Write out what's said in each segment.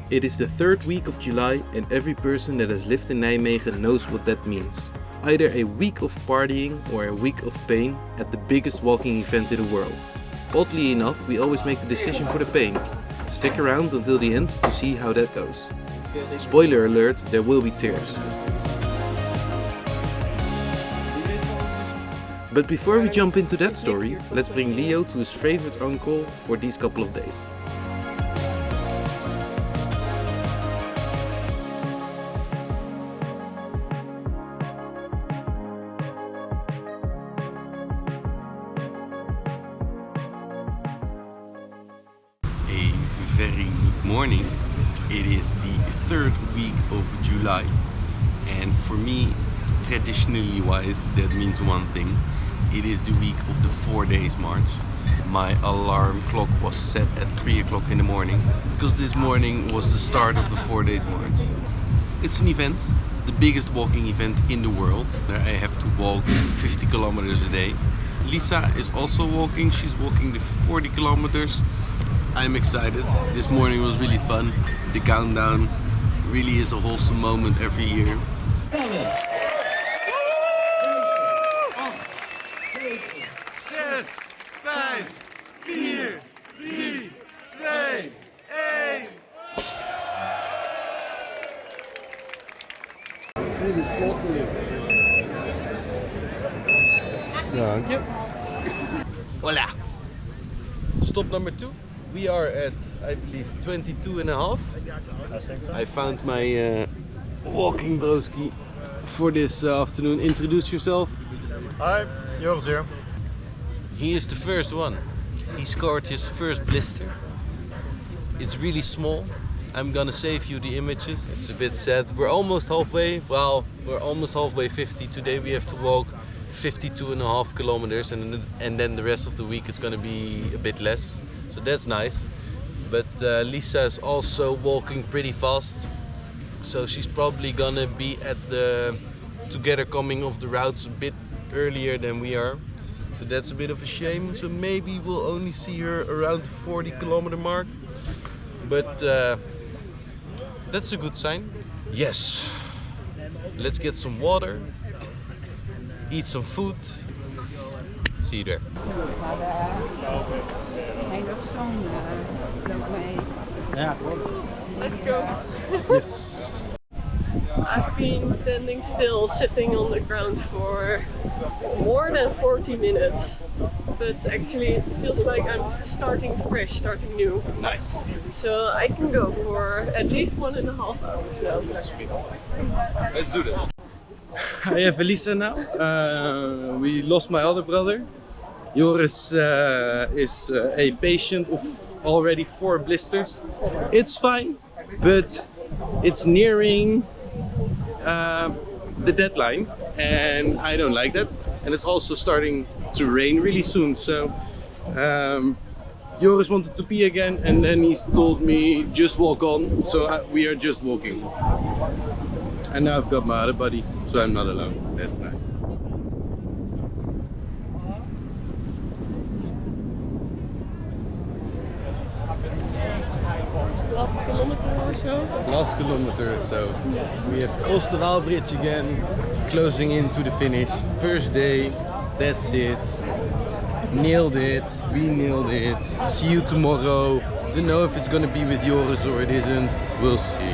It is the third week of July and every person that has lived in Nijmegen knows what that means. Either a week of partying or a week of pain at the biggest walking event in the world. Oddly enough, we always make the decision for the pain. Stick around until the end to see how that goes. Spoiler alert, there will be tears. But before we jump into that story, let's bring Leo to his favorite uncle for these couple of days. A very good morning. It is the third week of July, and for me, traditionally wise, that means one thing. It is the week of the 4 days march. My alarm clock was set at 3 o'clock in the morning because this morning was the start of the 4 days march. It's an event, the biggest walking event in the world. I have to walk 50 kilometers a day. Lisa is also walking, she's walking the 40 kilometers. I'm excited. This morning was really fun. The countdown really is a wholesome moment every year. 6, 5, 4, 3, 2, 1. Dank je. Hola. Stop number 2. We are at, I believe, 22.5. I found my walking broski for this afternoon. Introduce yourself. Hi, Joris here. He is the first one. He scored his first blister. It's really small. I'm gonna save you the images. It's a bit sad. We're almost halfway. Well, we're almost halfway 50. Today we have to walk 52.5 kilometers and then the rest of the week is gonna be a bit less. So that's nice. But Lisa is also walking pretty fast. So she's probably gonna be at the together coming of the routes a bit earlier than we are. So that's a bit of a shame. So maybe we'll only see her around the 40 kilometer mark. But that's a good sign. Yes. Let's get some water. Eat some food. See you there. Let's go. Yes. I've been standing still, sitting on the ground for more than 40 minutes. But actually it feels like I'm starting fresh, starting new. Nice. So I can go for at least 1.5 hours now. Let's do that. I have Elisa now. We lost my other brother. Joris is a patient of already 4 blisters. It's fine, but it's nearing the deadline and I don't like that. And it's also starting to rain really soon. So Joris wanted to pee again and then he told me just walk on. So we are just walking. And now I've got my other buddy, so I'm not alone. That's nice. Last kilometer or so. Last kilometer or so. We have crossed the Waal Bridge again, closing into the finish. First day, that's it. Nailed it, we nailed it. See you tomorrow. Don't know if it's gonna be with Joris or it isn't. We'll see.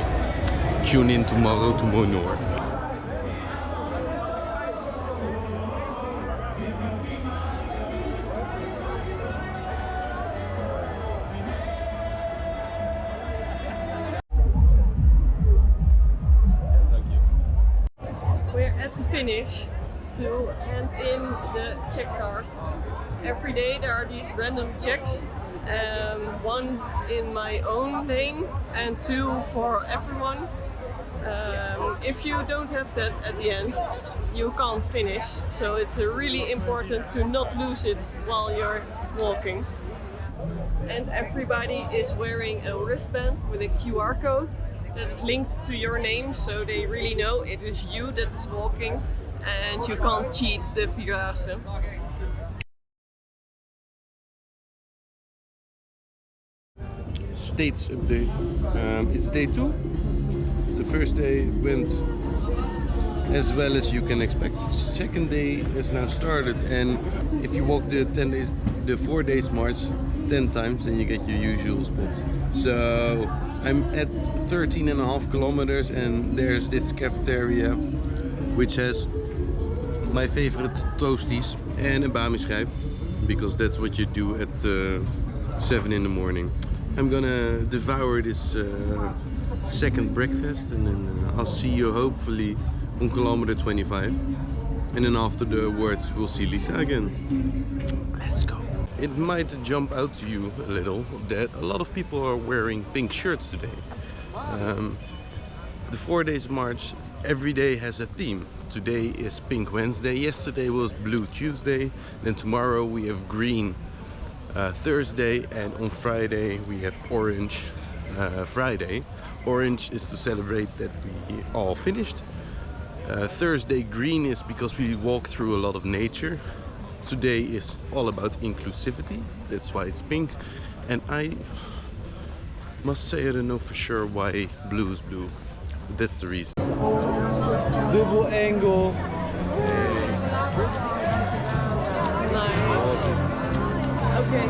Tune in tomorrow to Monor. We're at the finish to hand in the check cards. Every day there are these random checks. One in my own name and 2 for everyone. If you don't have that at the end, you can't finish. So it's really important to not lose it while you're walking. And everybody is wearing a wristband with a QR code that is linked to your name, so they really know it is you that is walking and you can't cheat the Vierdaagse. status update. It's day 2. The first day went as well as you can expect. Second day has now started, and if you walk the 4 days march 10 times, then you get your usual spots. So I'm at 13.5 kilometers, and there's this cafeteria which has my favorite toasties and a bami schijf, because that's what you do at 7 in the morning. I'm gonna devour this second breakfast, and then I'll see you hopefully on kilometer 25. And then afterwards we'll see Lisa again. Let's go. It might jump out to you a little that a lot of people are wearing pink shirts today. The 4 days march, every day has a theme. Today is Pink Wednesday, yesterday was Blue Tuesday, then tomorrow we have Green Thursday, and on Friday we have Orange Friday. Orange is to celebrate that we all finished. Thursday green is because we walk through a lot of nature. Today is all about inclusivity, that's why it's pink. And I must say I don't know for sure why blue is blue, but that's the reason. Double angle. Nice. Okay.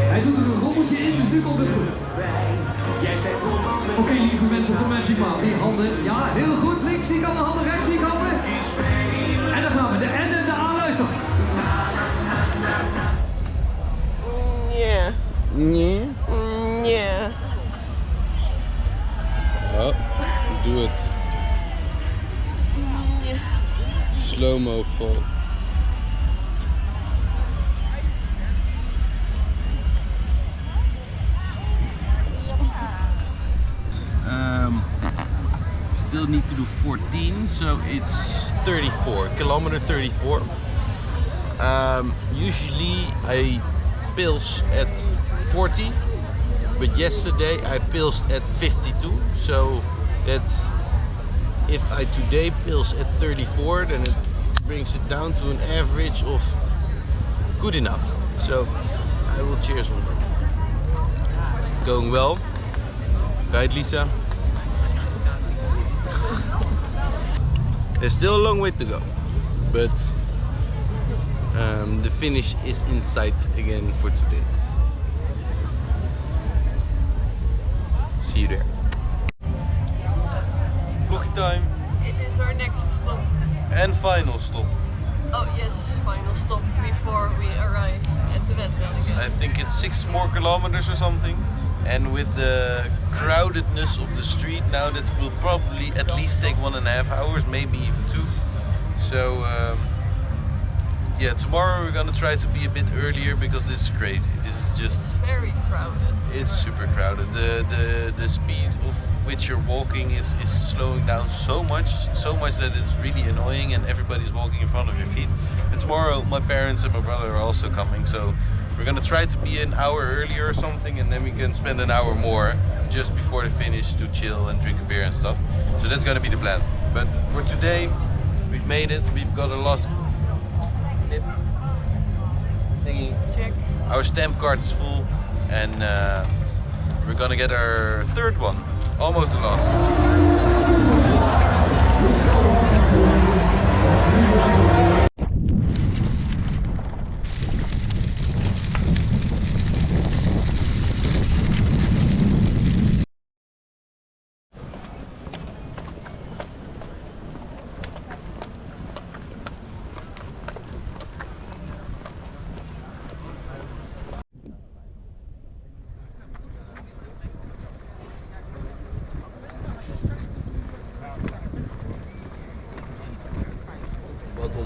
Hij doet er een rommeltje in, dus nu komt het goed. Oké, lieve mensen van Magic Man, die handen. Ja, heel goed. Links zie ik handen, rechts zie ik handen. En dan gaan we. De aanluister. Yeah. Nee. Yeah. Oh, doe het. Slow-mo vol. Still need to do 14, so it's 34, kilometer 34. Usually I pils at 40, but yesterday I pilsed at 52, so that if I today pils at 34, then it brings it down to an average of good enough. So I will cheers on that. Going well, right Lisa? There's still a long way to go, but the finish is in sight again for today. See you there. Vloggy time. It is our next stop. And final stop. Oh yes, final stop before we arrive at the Wetweg. I think it's 6 more kilometers or something. And with the crowdedness of the street now, that will probably at least take 1.5 hours, maybe even 2. So yeah, tomorrow we're gonna try to be a bit earlier because this is crazy. This is just very crowded. It's super crowded. The speed of which you're walking is slowing down so much that it's really annoying, and everybody's walking in front of your feet. And tomorrow my parents and my brother are also coming, so we're gonna try to be an hour earlier or something, and then we can spend an hour more just before the finish to chill and drink a beer and stuff. So that's gonna be the plan. But for today, we've made it. We've got a last nip thingy. Check. Our stamp card is full, and we're gonna get our 3rd one. Almost the last one.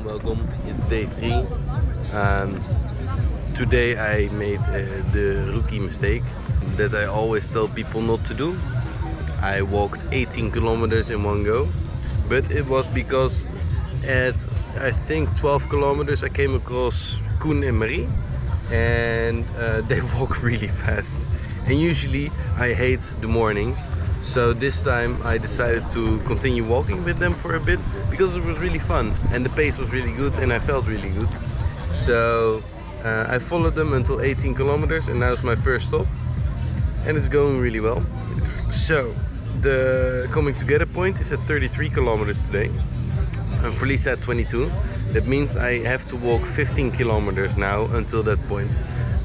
Welcome. It's day 3. Today I made the rookie mistake that I always tell people not to do. I walked 18 kilometers in one go, but it was because at I think 12 kilometers I came across Koen and Marie, and they walk really fast. And usually I hate the mornings, so this time I decided to continue walking with them for a bit because it was really fun and the pace was really good and I felt really good. So I followed them until 18 kilometers and now it's my first stop and it's going really well. So the coming together point is at 33 kilometers today and for Lisa at 22. That means I have to walk 15 kilometers now until that point.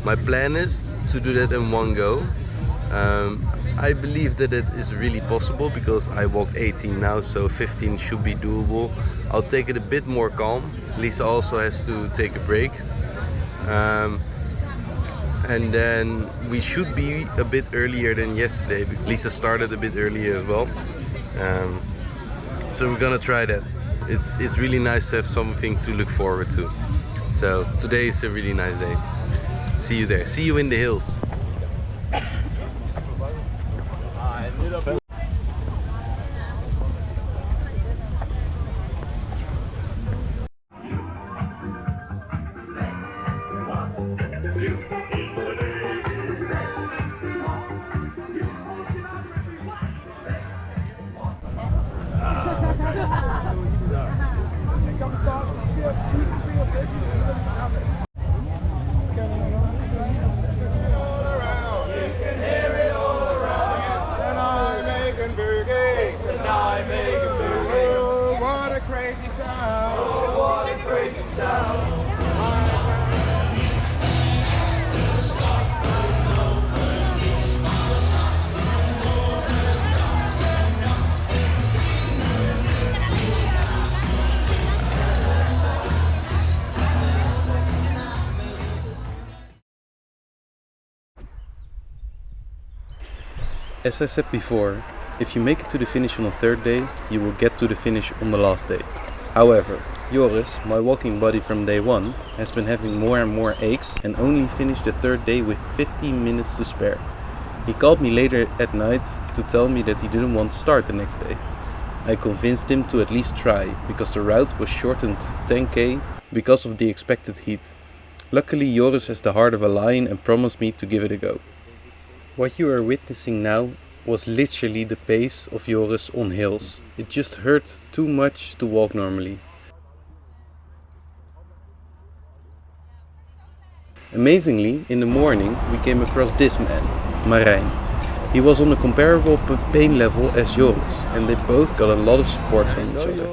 My plan is to do that in one go. I believe that it is really possible because I walked 18 now, so 15 should be doable. I'll take it a bit more calm. Lisa also has to take a break. And then we should be a bit earlier than yesterday. Lisa started a bit earlier as well. So we're gonna try that. It's really nice to have something to look forward to. So today is a really nice day. See you there. See you in the hills. As I said before, if you make it to the finish on the third day, you will get to the finish on the last day. However, Joris, my walking buddy from day one, has been having more and more aches and only finished the third day with 15 minutes to spare. He called me later at night to tell me that he didn't want to start the next day. I convinced him to at least try, because the route was shortened to 10k because of the expected heat. Luckily Joris has the heart of a lion and promised me to give it a go. What you are witnessing now was literally the pace of Joris on hills. It just hurt too much to walk normally. Amazingly, in the morning we came across this man, Marijn. He was on a comparable pain level as Joris and they both got a lot of support from each other.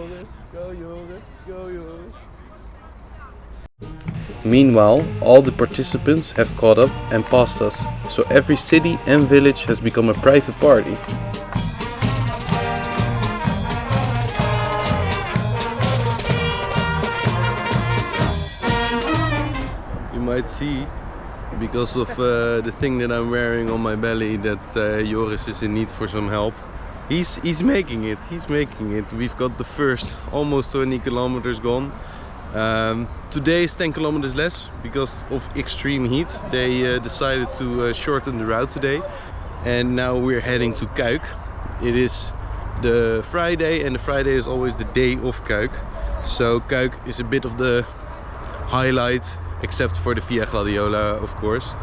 Meanwhile, all the participants have caught up and passed us, so every city and village has become a private party. You might see, because of the thing that I'm wearing on my belly, that Joris is in need for some help. He's making it, We've got the first almost 20 kilometers gone. Today is 10 kilometers less because of extreme heat. They decided to shorten the route today and now we're heading to Kuik. It is the Friday and the Friday is always the day of Kuik. So Kuik is a bit of the highlight, except for the Via Gladiola of course.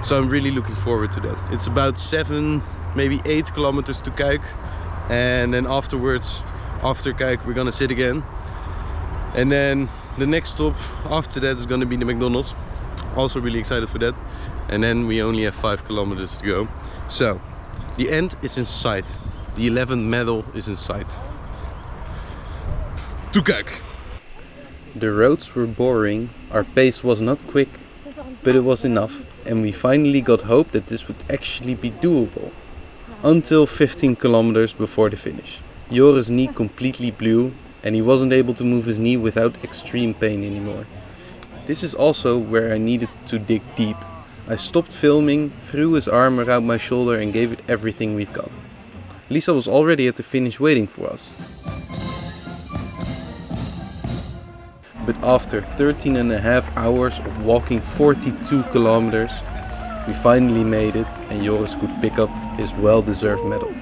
So I'm really looking forward to that. It's about 7, maybe 8 kilometers to Kuik, and then afterwards, after Kuik, we're gonna sit again. And then the next stop after that is going to be the McDonald's. Also really excited for that. And then we only have 5 kilometers to go. So the end is in sight. The 11th medal is in sight. To Kuik. The roads were boring, our pace was not quick, but it was enough. And we finally got hope that this would actually be doable. Until 15 kilometers before the finish. Joris' knee completely blew. And he wasn't able to move his knee without extreme pain anymore. This is also where I needed to dig deep. I stopped filming, threw his arm around my shoulder and gave it everything we've got. Lisa was already at the finish waiting for us. But after 13.5 hours of walking 42 kilometers, we finally made it and Joris could pick up his well-deserved medal.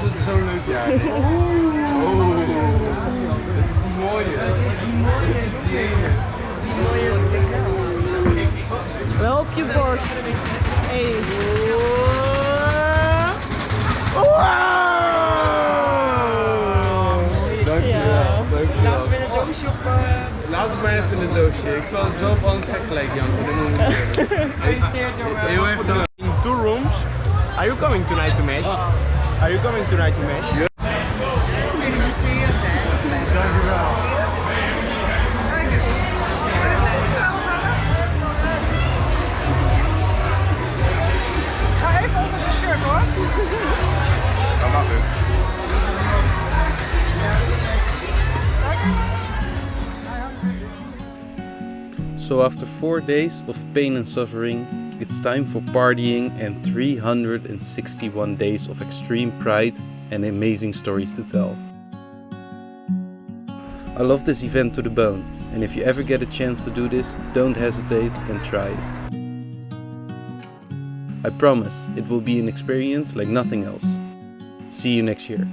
het zo'n leuk jaar is. Oh, dat is die mooie. Dat is die ene. Wel op je borst. Hey. Dankjewel. Laten we in het doosje op... Laat het maar even in het doosje. Ik spel het wel op, anders ga ik gelijk janken. Dat moet niet gebeuren. Gefeliciteerd, jongen. Heel erg bedankt. In 2 rooms. Are you coming tonight to Mesh? Are you coming tonight to Mesh? Gefeliciteerd, hè. Dankjewel. Ga even onder zijn shirt, hoor. Dat mag dus. So after 4 days of pain and suffering, it's time for partying and 361 days of extreme pride and amazing stories to tell. I love this event to the bone, and if you ever get a chance to do this, don't hesitate and try it. I promise it will be an experience like nothing else. See you next year.